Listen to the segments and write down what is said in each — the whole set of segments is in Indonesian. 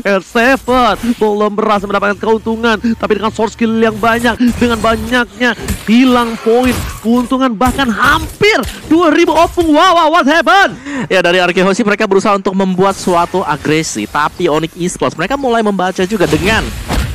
R7 belum berhasil mendapatkan keuntungan, tapi dengan source skill yang banyak, dengan banyaknya hilang poin, keuntungan bahkan hampir 2000 opung. Wow, what happened? Ya, dari Arkehoshi mereka berusaha untuk membuat suatu agresi, tapi Onyx Esports mereka mulai membaca juga dengan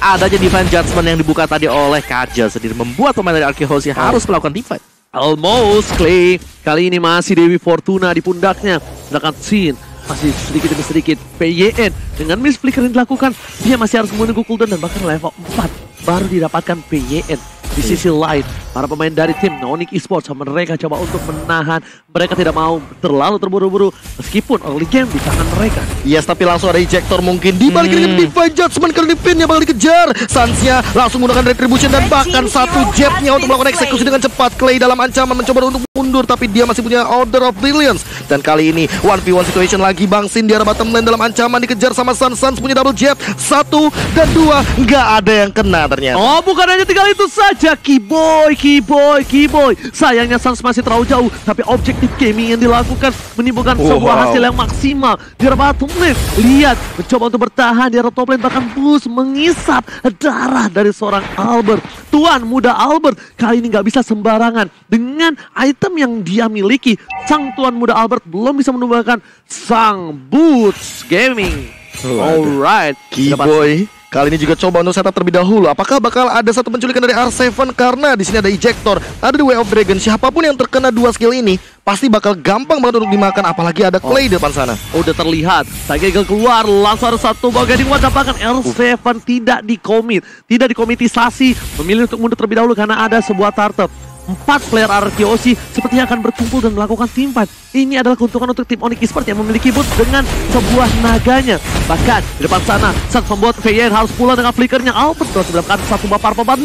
adanya Divine Judgment yang dibuka tadi oleh Kaja sendiri, membuat pemain dari Arkehoshi harus melakukan divide. Almost Clay kali ini masih Dewi Fortuna di pundaknya, sedangkan Sin masih sedikit demi sedikit. PYN dengan miss flicker yang dilakukan, dia masih harus menunggu cooldown dan bahkan level 4 baru didapatkan PYN. Di sisi lain, para pemain dari tim Onyx Esports mereka coba untuk menahan. Mereka tidak mau terlalu terburu-buru meskipun early game di tangan mereka. Yes, tapi langsung ada ejector mungkin dibalik dengan Divine Judgment kali ini pinnya bakal dikejar. Sansnya langsung menggunakan retribution dan bahkan satu jabnya untuk melakukan eksekusi dengan cepat. Clay dalam ancaman mencoba untuk mundur, tapi dia masih punya Order of Brilliance. Dan kali ini 1v1 situation lagi. Bang Sin di arah bottom lane dalam ancaman dikejar sama Sans. Sans punya double jab, 1 dan 2, nggak ada yang kena ternyata. Oh, bukan hanya tinggal itu saja. Keyboy. Sayangnya Sans masih terlalu jauh, tapi objektif gaming yang dilakukan menimbulkan sebuah hasil yang maksimal di arah bottom lane. Lihat, mencoba untuk bertahan di arah top lane, bahkan boost mengisap darah dari seorang Albert. Tuan muda Albert kali ini nggak bisa sembarangan dengan item yang dia miliki. Sang tuan muda Albert belum bisa menumbangkan sang Boots Gaming. Alright, Keyboy kali ini juga coba untuk setup terlebih dahulu. Apakah bakal ada satu penculikan dari R7? Karena di sini ada ejector, ada The Way of Dragon. Siapapun yang terkena dua skill ini pasti bakal gampang banget untuk dimakan. Apalagi ada Clay di depan sana. Udah terlihat, Sagegel keluar, langsung ada satu bargaining war. Dapatkan R7 tidak dikomitisasi, memilih untuk mundur terlebih dahulu karena ada sebuah turtle. 4 player Arkehoshi sepertinya akan berkumpul dan melakukan teamfight. Ini adalah keuntungan untuk tim Onyx Esports yang memiliki boots dengan sebuah naganya. Bahkan di depan sana, saat membuat VYN harus pulang dengan flickernya. Albert terus mendapatkan satu buff purple buff.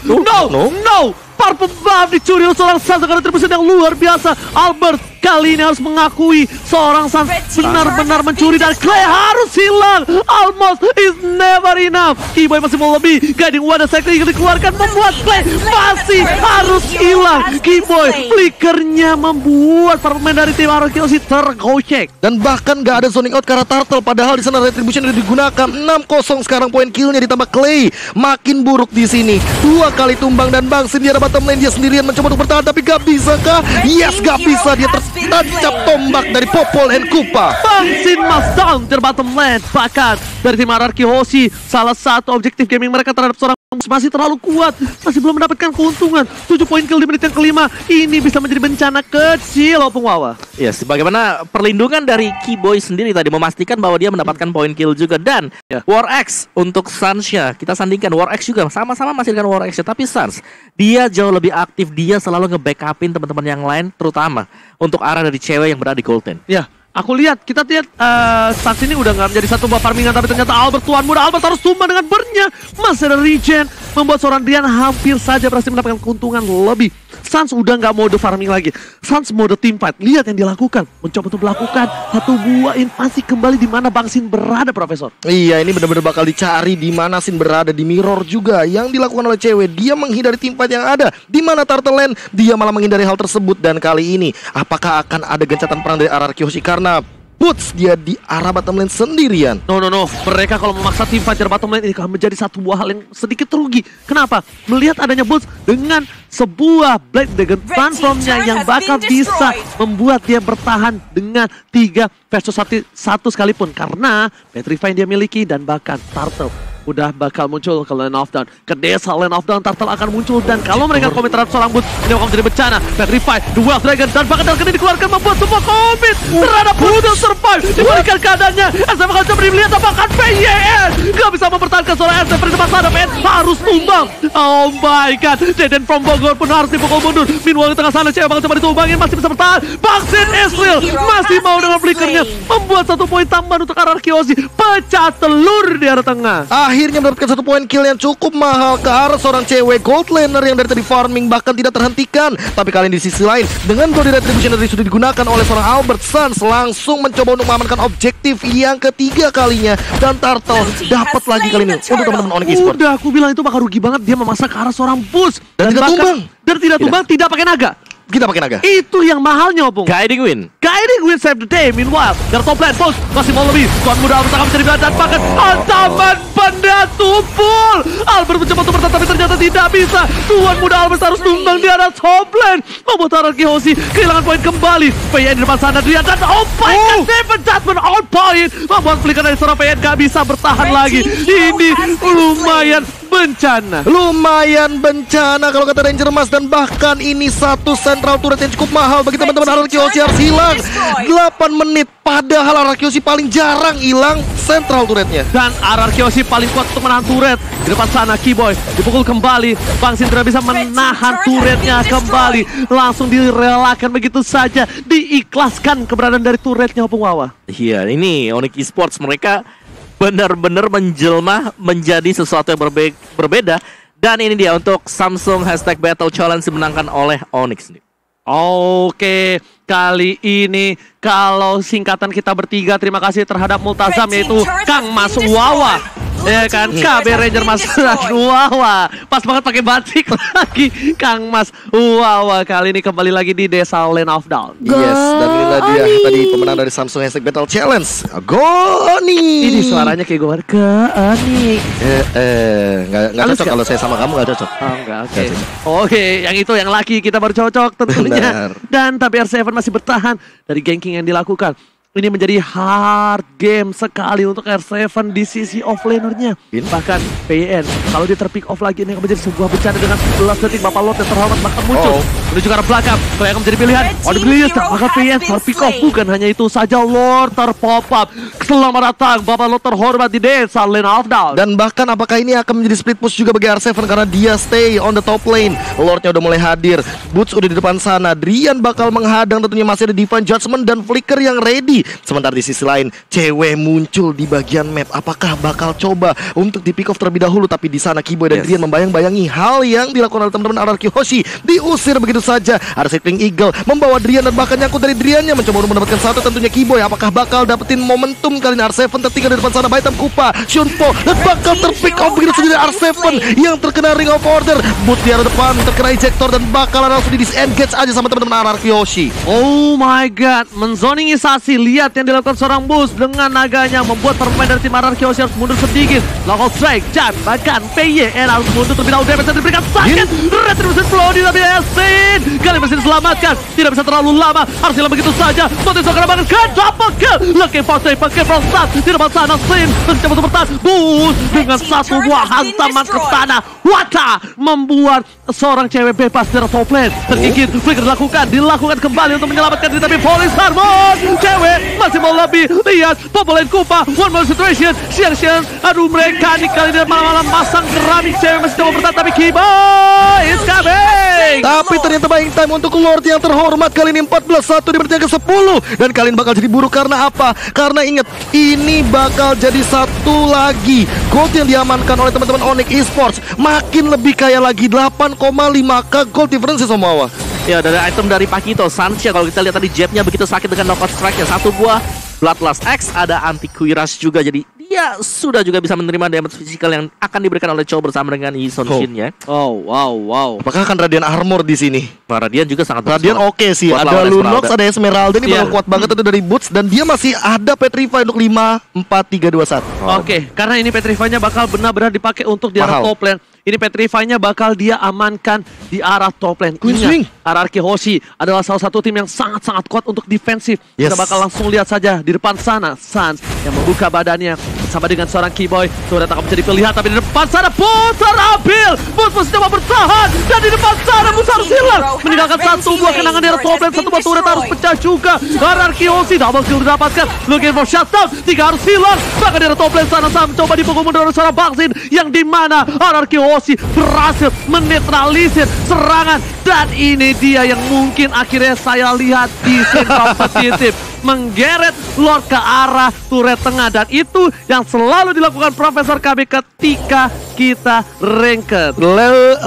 No! Purple buff dicuri oleh seorang Sans dengan retribution yang luar biasa. Albert kali ini harus mengakui seorang Sans benar-benar mencuri dan Clay harus hilang. Almost is never enough. Keyboy masih mau lebih. Guiding Wadah Cycle yang dikeluarkan membuat Clay masih harus hilang. Keyboy flickernya membuat para pemain dari tim Arkehoshi tergocek. Dan bahkan gak ada zoning out karena turtle. Padahal di sana retribution yang digunakan. 6-0 sekarang poin killnya ditambah Clay. Makin buruk di sini. 2 kali tumbang dan Bang Sin di arah bottom lane. Dia sendirian mencoba untuk bertahan, tapi gak bisa kah? Yes, gak bisa. Dia tertancap tombak dari Popol and Kupa. Bang Sin must down di bottom lane. Bahkan dari tim Arkehoshi, salah satu objektif gaming mereka terhadap seorang masih terlalu kuat, masih belum mendapatkan keuntungan. 7 poin kill di menit yang kelima. Ini bisa menjadi bencana kecil, Opung Wawa. Ya, sebagaimana perlindungan dari Keyboy sendiri tadi memastikan bahwa dia mendapatkan poin kill juga. Dan War X untuk Sansnya, kita sandingkan War X juga sama-sama masih dengan War X, tapi Sans dia jauh lebih aktif. Dia selalu nge-backupin teman-teman yang lain, terutama untuk arah dari cewek yang berada di Golden. Ya, kita lihat Sans ini udah nggak menjadi satu buah farmingan, tapi ternyata Albert, tuan muda Albert harus tumbang dengan bernya. Masih ada regen, membuat seorang Rian hampir saja berhasil mendapatkan keuntungan lebih. Sans udah nggak mode farming lagi, Sans mode teamfight. Lihat yang dilakukan, mencoba untuk melakukan satu buah invasi kembali di mana Bang Sin berada, Profesor. Iya, ini benar-benar bakal dicari di mana Sin berada. Di mirror juga yang dilakukan oleh cewek. Dia menghindari teamfight yang ada. Di mana Turtle Land, dia malah menghindari hal tersebut. Dan kali ini, apakah akan ada gencatan perang dari Arkehoshi? Karena Boots dia di arah bottom lane sendirian. No. Mereka kalau memaksa tim fighter bottom lane ini akan menjadi satu buah hal yang sedikit rugi. Kenapa? Melihat adanya Boots dengan sebuah Black Dragon transformnya yang bakal bisa membuat dia bertahan dengan 3 versus 1 sekalipun. Karena Petrify yang dia miliki dan bahkan Turtle udah bakal muncul ke Land of Dawn. Ke desa Land of Dawn, Turtle akan muncul. Dan kalau mereka komit terhadap seorang Boots, ini akan menjadi bencana. Petrify, Duel Dragon, dan bahkan Dragon ini dikeluarkan membuat semua komit terhadap Boots survive. Diberikan keadaannya, SF akan coba melihat apakah PYN gak bisa mempertahankan seorang SF di depan sana. PYN harus tumbang. Oh my god, Jaden from Bogor pun harus dipukul mundur. Meanwhile di tengah sana, cewek bakal coba ditumbangin, masih bisa bertahan. Bang Sin Israel masih mau dengan flickernya, membuat 1 poin tambahan untuk Arkehoshi. Pecah telur di arah tengah. Akhirnya mendapatkan 1 poin kill yang cukup mahal ke arah seorang cewek gold laner yang dari tadi farming bahkan tidak terhentikan. Tapi kali ini di sisi lain, dengan body retribution yang sudah digunakan oleh seorang Albert, Sans langsung mencoba untuk mengamankan objektif yang ketiga kalinya. Dan Turtle dapat lagi kali ini untuk teman-teman Onyx Esports. Udah aku bilang itu bakal rugi banget dia memaksa ke arah seorang Boots. Dan tidak tumbang. Dan tidak tumbang, tidak pakai naga. kita pakai naga. Itu yang mahalnya, Opung. Guiding Wind. Guiding Wind save the day. Meanwhile, dari top lane, Boss masih mau lebih. Tuan muda Albert akan menjadi pilihan dan bahkan ancaman benda tumpul. Albert mencoba untuk bertahan tapi ternyata tidak bisa. Tuan muda Albert harus tumbang di arah top lane. Membuat Araki Hoshi kehilangan poin kembali. PN di depan sana, Drian dan oh my god, David Jasmine on point. Membuat flicker dari seorang PN gak bisa bertahan lagi. Ini lumayan bencana. Lumayan bencana kalau kata Ranger Mas, dan bahkan ini satu central turret yang cukup mahal bagi teman-teman Araki Hoshi harus hilang 8 menit. Padahal Araki Hoshi paling jarang hilang central turretnya. Dan Araki Hoshi paling kuat untuk menahan turret. Di depan sana Keyboy dipukul kembali. Bang Sin tidak bisa menahan turretnya kembali. Langsung direlakan begitu saja. Diikhlaskan keberadaan dari turretnya Opung Wawa. Iya, ini Onyx Esports mereka benar-benar menjelma menjadi sesuatu yang berbeda. Dan ini dia untuk Samsung #Battle Challenge dimenangkan oleh Onyx nih. Oke, kali ini kalau singkatan kita bertiga, terima kasih terhadap Multazam yaitu Kang Mas Wawa. Ya kan, KB Ranger Mas Wawa. Pas banget pakai batik lagi Kang Mas Wawa. Kali ini kembali lagi di Desa Land of Dawn. Yes, dan inilah dia tadi pemenang dari Samsung #Battle Challenge, Goni. Ini suaranya kayak gue Goni. Nggak cocok kalau saya sama kamu, nggak cocok. Oh, enggak, oke. Oke, yang itu yang laki kita baru cocok tentunya. Benar. Dan tapi R7 masih bertahan dari ganking yang dilakukan. Ini menjadi hard game sekali untuk R7 di sisi offlanernya. Bahkan PN kalau dia terpick off lagi ini akan menjadi sebuah bencana dengan 11 detik Bapak Lord yang terhormat bahkan muncul menuju ke arah belakang. Kalau yang menjadi pilihan Odibilius, maka PN terpick off. Bukan hanya itu saja, Lord terpop up. Selamat datang Bapak Lord terhormat di Desa Land of Dawn. Dan bahkan apakah ini akan menjadi split push juga bagi R7 karena dia stay on the top lane. Lordnya udah mulai hadir, Boots udah di depan sana, Drian bakal menghadang, tentunya masih ada Divine Judgment dan Flicker yang ready. Sementara di sisi lain, cewek muncul di bagian map. Apakah bakal coba untuk di pick off terlebih dahulu? Tapi di sana Keyboy dan Drian membayang-bayangi hal yang dilakukan oleh teman-teman Araki Hoshi. Diusir begitu saja. Ada Cycling Eagle membawa Drian dan bahkan nyangkut dari Driannya, mencoba untuk mendapatkan satu tentunya Keyboy. Apakah bakal dapetin momentum kali ini? R7 tertinggal di depan sana, Baitam Kupa, Shunpo, dan bakal terpick off begitu saja dari R7 yang terkena Ring of Order. Boot di arah depan terkena ejector dan bakalan langsung di disengage aja sama teman-teman Araki Hoshi. Oh my god, menzoningisasi. Lihat yang dilakukan seorang Boost dengan naganya, membuat pemain dari tim Araki Hoshi harus mundur sedikit. Local strike, jab, bahkan PYN harus mundur terlebih dahulu. Damage yang diberikan sakit. Retribution flow di tapi Yasin kali masih diselamatkan. Tidak bisa terlalu lama, harus hilang begitu saja. Motis akan banget ke double kill. Looking for safe, pakai frostat. Di depan sana Sin mencoba untuk bertahan. Boost dengan satu buah hantaman ke tanah. Wata membuat seorang cewek bebas dari top lane. Tergigit, flicker dilakukan kembali untuk menyelamatkan diri, tapi Police Harmon cewek masih mau lebih. Lihat Popolen Kupa, one more situation. Siang-siang, aduh mereka nih kali ini malam-malam pasang keramik. Cewek masih coba bertahan, tapi Kiba is coming. Tapi ternyata buying time untuk Lord yang terhormat kali ini 14-1 di menit yang ke-10. Dan kali ini bakal jadi buruk karena apa? Karena ingat, ini bakal jadi satu lagi gold yang diamankan oleh teman-teman Onyx Esports. Makin lebih kaya lagi, 8,5k gold difference semua. Ya, dari item dari Pakito, Sansha kalau kita lihat tadi jabnya begitu sakit dengan knockout strike-nya. Satu buah Bloodlust X, ada anti Quiras juga. Jadi dia sudah juga bisa menerima damage physical yang akan diberikan oleh Chow bersama dengan Yi Son Shin ya. Oh, wow. Apakah akan Radiant Armor di sini? Radiant juga sangat Radiant oke sih. Ada Lunox, ada Esmeralda, ini bakal kuat banget itu dari Boots, dan dia masih ada Petrify untuk 5, 4, 3, 2, 1. Oke, karena ini Petrify-nya bakal benar-benar dipakai untuk di arah top lane. Ini Petrify-nya bakal dia amankan di arah top lane. Swing. Araki Hoshi adalah salah satu tim yang sangat-sangat kuat untuk defensif. Kita bakal langsung lihat saja di depan sana Sans yang membuka badannya bersama dengan seorang Keyboy. Sudah tak menjadi pilihan, tapi di depan sana Boots terabil. Boots masih coba bertahan, dan di depan sana Boots harus hilang, meninggalkan satu buah kenangan di arah top lane. Satu buah turret harus pecah juga. Araki Hoshi double kill didapatkan. Looking for shutdown, 3 harus hilang. Bahkan di arah top lane sana Sam coba dipukul mundur oleh seorang Bang Sin, yang dimana Araki Hoshi berhasil menetralisir serangan. Dan ini dia yang mungkin akhirnya saya lihat di scene kompetitif. menggeret Lord ke arah turret tengah. Dan itu yang selalu dilakukan Profesor KB ketika kita ranked.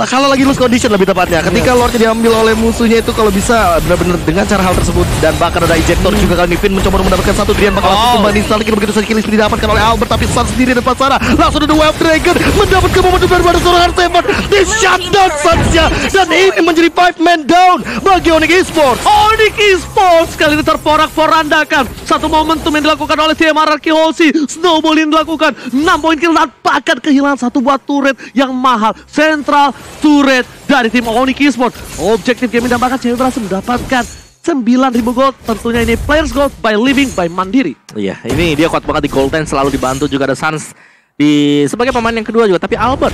Kalau lagi loose condition lebih tepatnya, ketika Lordnya diambil oleh musuhnya itu kalau bisa benar-benar dengan cara hal tersebut. Dan bahkan ada ejector juga kali ini. Finn mencoba mendapatkan satu Drian bakal langsung tumbang di Starlight. Begitu saja killing didapatkan oleh Albert, tapi Sun sendiri depan sana. Langsung ada Wave Dragon mendapatkan momentum daripada seorang Heart di shutdown Sunsnya. Dan ini menjadi 5-man down bagi Onyx Esports. Onyx Esports kali ini terporak-porandakan. Satu momentum yang dilakukan oleh tim RRQ Hoshi. Snowball yang dilakukan 6 poin kill dan bahkan kehilangan satu buah turret yang mahal. Central turret dari tim Onyx Esports. Objektif game dan bahkan cewek berhasil mendapatkan 9.000 gold. Tentunya ini players gold by living by Mandiri. Iya, ini dia kuat banget di gold 10, selalu dibantu juga ada Suns di sebagai pemain yang kedua juga. Tapi Albert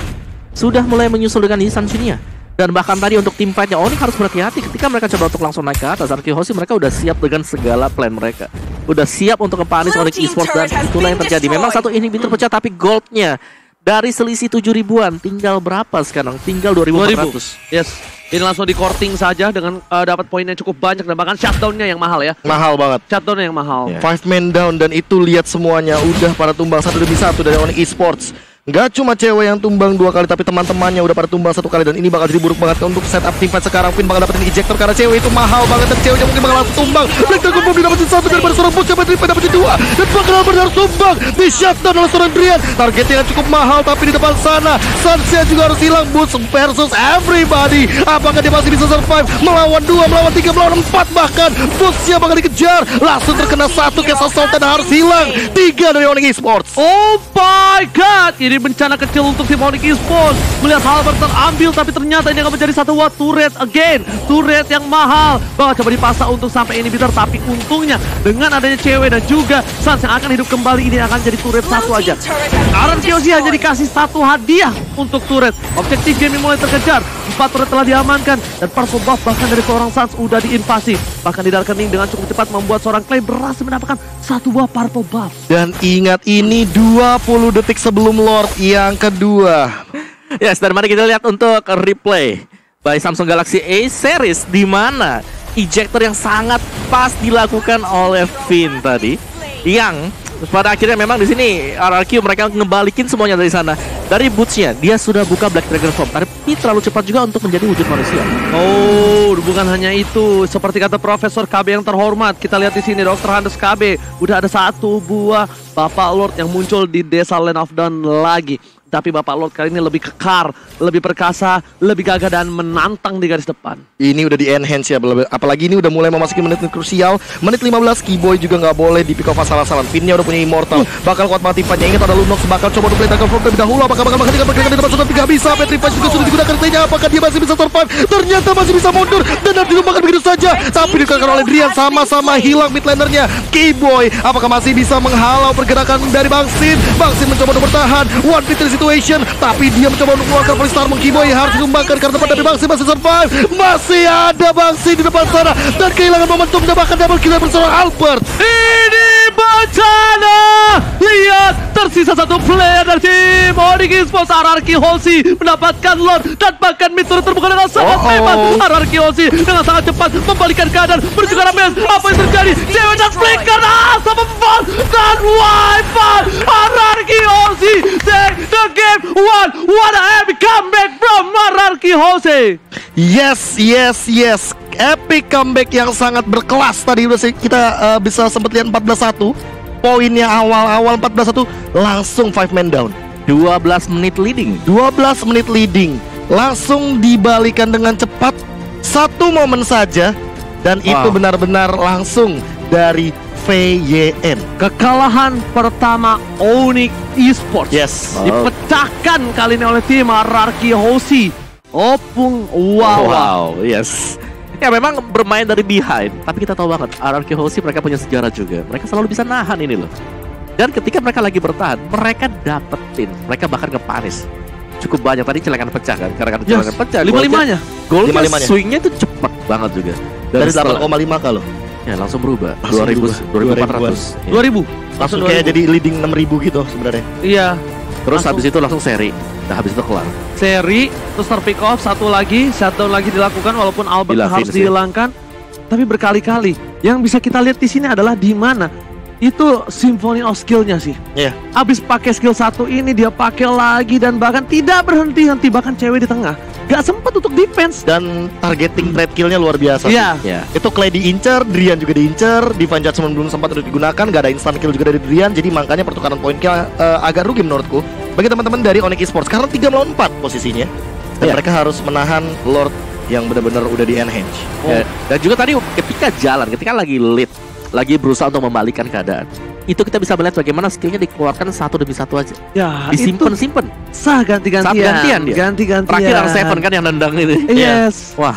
sudah mulai menyusul dengan Isan Shinya. Dan bahkan tadi untuk tim fightnya Onyx harus berhati-hati ketika mereka coba untuk langsung naik ke atas. RRQ Hoshi mereka udah siap dengan segala plan mereka. Udah siap untuk ngepanis Onyx Esports dan itulah yang terjadi. Memang satu inhibitor pecah tapi goldnya dari selisih 7 ribuan tinggal berapa sekarang? Tinggal 2.400. Yes. Ini langsung di courting saja dengan dapat poin yang cukup banyak dan bahkan shutdown-nya yang mahal ya. Mahal banget. Shutdown-nya yang mahal. 5-man down dan itu lihat semuanya udah pada tumbang satu demi satu dari Onyx Esports. Gak cuma cewek yang tumbang 2 kali, tapi teman-temannya udah pada tumbang 1 kali. Dan ini bakal jadi buruk banget untuk setup tim fight sekarang. Finn bakal dapetin ejector karena cewek itu mahal banget. Dan ceweknya mungkin bakal langsung tumbang. Black Dragon Bomb didapetin 1 daripada seorang bos. Coba Drian dapetin 2. Dan bakal harus tumbang. Di shutdown oleh seorang Drian. Targetnya yang cukup mahal, tapi di depan sana Sunsnya juga harus hilang. Boots versus everybody. Apakah dia masih bisa survive? Melawan 2, melawan 3, melawan 4 bahkan. Bootsnya bakal dikejar. Langsung terkena 1 Castle Assault dan harus hilang. 3 dari Onyx Esports. Oh my god. Ini bencana kecil untuk tim Onyx Esports. Melihat Albert terambil tapi ternyata ini akan menjadi satu buah turret again. Turret yang mahal. Bahwa coba dipasang untuk sampai inhibitor, tapi untungnya dengan adanya cewek dan juga Suns yang akan hidup kembali, ini akan jadi turret satu aja. RRQ Hoshi hanya dikasih 1 hadiah untuk turret. Objektif game mulai terkejar. 4 turret telah diamankan dan purple buff bahkan dari seorang Suns udah diinvasi. Bahkan di Dark Kening dengan cukup cepat membuat seorang Clay berhasil mendapatkan 1 buah purple buff. Dan ingat ini 20 detik sebelum Lord yang kedua. Yes, dan mari kita lihat untuk replay by Samsung Galaxy A series di mana ejector yang sangat pas dilakukan oleh Finn tadi, yang pada akhirnya memang di sini RRQ mereka ngebalikin semuanya dari sana. Dari bootsnya dia sudah buka Black Dragon Form, tapi terlalu cepat juga untuk menjadi wujud manusia. Oh, bukan hanya itu. Seperti kata Profesor KB yang terhormat, kita lihat di sini Dr. Handes KB udah ada 1 buah Bapak Lord yang muncul di desa Land of Dawn lagi. Tapi Bapak Lord kali ini lebih kekar, lebih perkasa, lebih gagah dan menantang di garis depan. Ini udah di enhance ya, apalagi ini udah mulai memasuki menit krusial. Menit 15, Keyboy juga nggak boleh di pick off asal-asalan. Finnya udah punya immortal, bakal kuat mati Fanya. Ingat ada Lunox, bakal coba untuk play Dragon Form terlebih dahulu. Apakah bakal tidak pergerakan di depan sudah tidak bisa. Petrify juga sudah digunakan playnya. Apakah dia masih bisa survive? Ternyata masih bisa mundur dan harus dilupakan begitu saja. Tapi digunakan oleh Drian, sama-sama hilang mid lanernya. Keyboy, apakah masih bisa menghalau pergerakan dari Bang Sin? Bang Sin mencoba untuk bertahan, 1v3 situation, tapi dia mencoba untuk mengeluarkan Polystar. Keyboy harus dikembangkan karena depan dari Bang Sin masih survive. Masih ada Bang Sin di depan sana dan kehilangan momentum dan bahkan double kill bersama Albert. Ini bencana. Lihat, tersisa 1 player dari tim Onyx Esports. RRQ Hoshi mendapatkan Lord dan bahkan mid turret terbuka dengan sangat hebat. RRQ Hoshi dengan sangat cepat membalikan keadaan menuju ke arah base. Apa yang terjadi? Cewek dan flicker sama ball dan wipe. RRQ Hoshi take the game 1. What a epic comeback from RRQ Hoshi. Yes. Epic comeback yang sangat berkelas. Tadi udah kita bisa sempat lihat 14-1. Poinnya awal 14-1 langsung 5-man down. 12 menit leading. 12 menit leading. Langsung dibalikan dengan cepat. 1 momen saja dan itu benar-benar langsung dari VYN. Kekalahan pertama Onyx Esports. Yes. Dipecahkan kali ini oleh tim RRQ Hoshi. Opung wow. Yes. Ya memang bermain dari behind, tapi kita tahu banget RRQ Hoshi mereka punya sejarah juga. Mereka selalu bisa nahan ini loh. Dan ketika mereka lagi bertahan, mereka dapetin, mereka bahkan ngepanis cukup banyak. Tadi celengan pecah kan, karena celengan pecah 5-5-nya. Golnya swingnya itu cepat banget juga. Dari 8,5 kalau. Ya langsung berubah. 2.400. 2000. Langsung kayak jadi leading 6.000 gitu sebenarnya. Iya. Terus habis itu langsung seri. Nah habis itu kelar. Seri, terus terpick off, 1 lagi, shutdown lagi dilakukan walaupun Albert harus dihilangkan. tapi berkali-kali. Yang bisa kita lihat di sini adalah di mana itu symphony of skill-nya sih. Iya. Abis pakai skill 1 ini dia pakai lagi dan bahkan tidak berhenti-henti, bahkan cewek di tengah gak sempat untuk defense Dan targeting trade kill-nya luar biasa sih. Iya. Ya. Itu Clay diincer, Drian juga diincer, Divine Judgment belum sempat digunakan, gak ada instant kill juga dari Drian, jadi makanya pertukaran poin kill agak rugi menurutku bagi teman-teman dari Onyx Esports karena 3 melawan 4 posisinya. Dan mereka harus menahan Lord yang benar-benar udah di enhance. Ya, dan juga tadi ketika lagi lead, lagi berusaha untuk membalikan keadaan, itu kita bisa melihat bagaimana skillnya dikeluarkan satu demi satu aja. ya, Disimpan-simpan. sah ganti-gantian. Saat gantian dia. Ganti-gantian. Terakhir R7 kan yang nendang itu. Yes. Wah,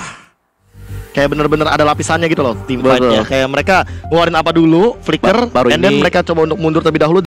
Kayak bener-bener ada lapisannya gitu loh tim Betul. fight-nya. Kayak mereka ngeluarin apa dulu, flicker, Baru and then ini. mereka coba untuk mundur terlebih dahulu